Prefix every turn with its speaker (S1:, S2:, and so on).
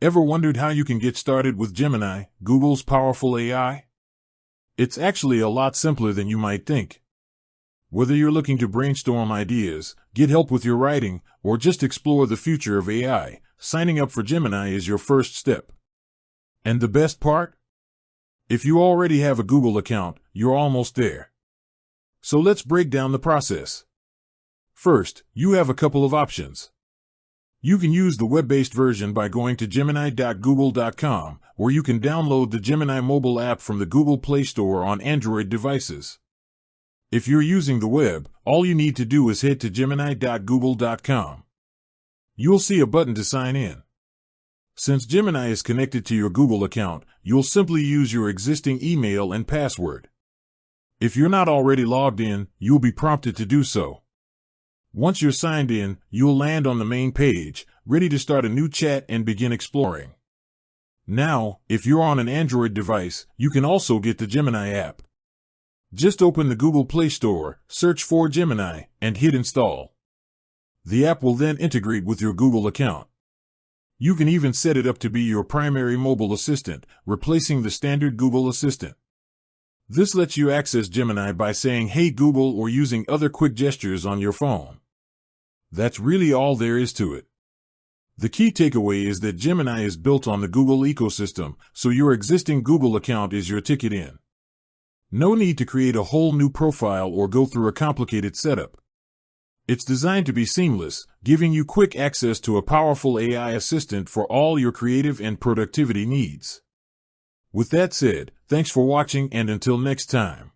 S1: Ever wondered how you can get started with Gemini, Google's powerful AI? It's actually a lot simpler than you might think. Whether you're looking to brainstorm ideas, get help with your writing, or just explore the future of AI, signing up for Gemini is your first step. And the best part? If you already have a Google account, you're almost there. So let's break down the process. First, you have a couple of options. You can use the web-based version by going to gemini.google.com, or you can download the Gemini mobile app from the Google Play Store on Android devices. If you're using the web, all you need to do is head to gemini.google.com. You'll see a button to sign in. Since Gemini is connected to your Google account, you'll simply use your existing email and password. If you're not already logged in, you'll be prompted to do so. Once you're signed in, you'll land on the main page, ready to start a new chat and begin exploring. Now, if you're on an Android device, you can also get the Gemini app. Just open the Google Play Store, search for Gemini, and hit install. The app will then integrate with your Google account. You can even set it up to be your primary mobile assistant, replacing the standard Google Assistant. This lets you access Gemini by saying "Hey Google" or using other quick gestures on your phone. That's really all there is to it. The key takeaway is that Gemini is built on the Google ecosystem, so your existing Google account is your ticket in. No need to create a whole new profile or go through a complicated setup. It's designed to be seamless, giving you quick access to a powerful AI assistant for all your creative and productivity needs. With that said, thanks for watching, and until next time.